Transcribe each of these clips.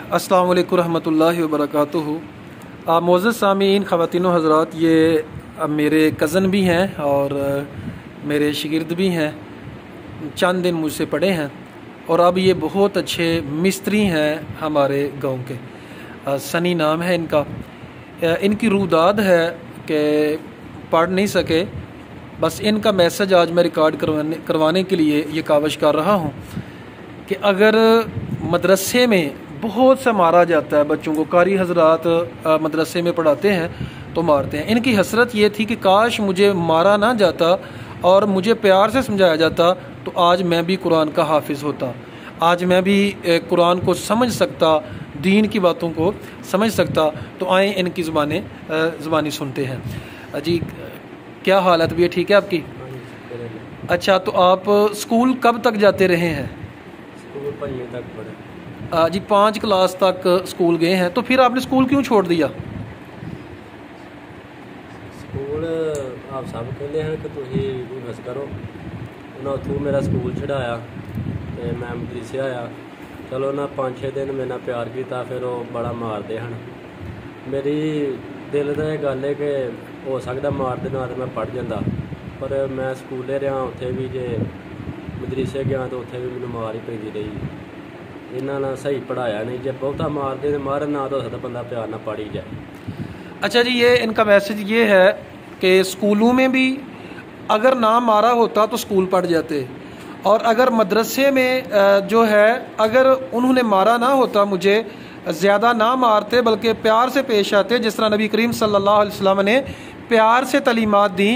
अस्सलामु अलैकुम रहमतुल्लाहि व बरकातुहू। मोअज़्ज़ज़ सामीन, ख़वातीन व हज़रात, ये मेरे कज़न भी हैं और मेरे शागिर्द भी हैं। चंद दिन मुझसे पढ़े हैं और अब ये बहुत अच्छे मिस्त्री हैं हमारे गांव के। सनी नाम है इनका। इनकी रूदाद है कि पढ़ नहीं सके, बस इनका मैसेज आज मैं रिकॉर्ड करवाने के लिए ये काविश कर रहा हूँ कि अगर मदरसे में बहुत सा मारा जाता है बच्चों को, कारी हजरात मदरसे में पढ़ाते हैं तो मारते हैं। इनकी हसरत ये थी कि काश मुझे मारा ना जाता और मुझे प्यार से समझाया जाता तो आज मैं भी कुरान का हाफिज़ होता, आज मैं भी कुरान को समझ सकता, दीन की बातों को समझ सकता। तो आए इनकी ज़ुबानी सुनते हैं। जी, क्या हाल है? तबीयत ठीक है आपकी? अच्छा, तो आप स्कूल कब तक जाते रहे हैं? स्कूल 5वीं तक पढ़े जी, 5 क्लास तक स्कूल गए हैं। तो फिर आपने स्कूल क्यों छोड़ दिया? स्कूल आप सब कहते हैं कि तुम बिजनेस करो। उन्हें उतों मेरा स्कूल छड़ाया तो मैं मदरसे आया। चलो ना 5-6 दिन मेरे प्यार किया, फिर वो बड़ा मारते हैं। मेरी दिल का यह गल है कि हो सकता मारते ना तो मैं पढ़ जाता, पर मैं स्कूले रहा, उत्थे भी जे मदरसे गया तो उत्थे भी मैनू मार ही पैंदी रही। इन्होंने सही पढ़ाया नहीं, जब बहुता मारते तो मारन ना तो सकता बंदा प्यार ना पढ़ ही जाए। अच्छा जी, ये इनका मैसेज ये है कि स्कूलों में भी अगर ना मारा होता तो स्कूल पढ़ जाते, और अगर मदरसे में जो है अगर उन्होंने मारा ना होता, मुझे ज़्यादा ना मारते बल्कि प्यार से पेश आते, जिस तरह नबी करीम सल्लल्लाहु अलैहि वसल्लम ने प्यार से तालीमात दी,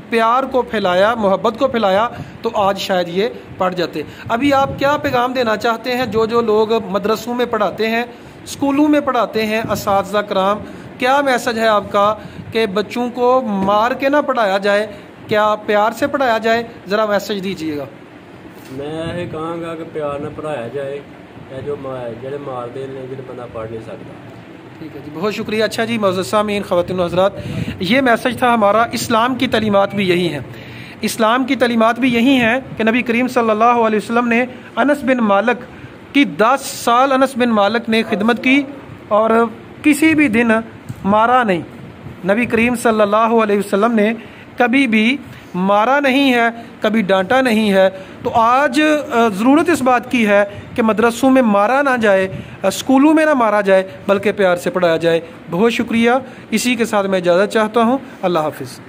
प्यार को फैलाया, मोहब्बत को फैलाया, तो आज शायद ये पढ़ जाते। अभी आप क्या पैगाम देना चाहते हैं जो लोग मदरसों में पढ़ाते हैं, स्कूलों में पढ़ाते हैं, असातिज़ा कराम, क्या मैसेज है आपका कि बच्चों को मार के ना पढ़ाया जाए, क्या प्यार से पढ़ाया जाए? ज़रा मैसेज दीजिएगा। मैं ये कहूँगा कि प्यार न पढ़ाया जाए, जो जेड़े मारते हैं जिन्हें बंदा पढ़ नहीं सकता। ठीक है जी, बहुत शुक्रिया। अच्छा जी, मुअज़्ज़ज़ सामीन, ख़वातीन व हज़रात, ये मैसेज था हमारा। इस्लाम की तालीमात भी यही हैं, इस्लाम की तालीमात भी यही हैं कि नबी करीम सल्लल्लाहु अलैहि वसल्लम ने अनस बिन मालिक की 10 साल अनस बिन मालिक ने खिदमत की और किसी भी दिन मारा नहीं। नबी करीम सल्लल्लाहु अलैहि वसल्लम ने कभी भी मारा नहीं है, कभी डांटा नहीं है। तो आज ज़रूरत इस बात की है कि मदरसों में मारा ना जाए, स्कूलों में ना मारा जाए, बल्कि प्यार से पढ़ाया जाए। बहुत शुक्रिया। इसी के साथ मैं इजाज़त चाहता हूँ। अल्लाह हाफ़िज़।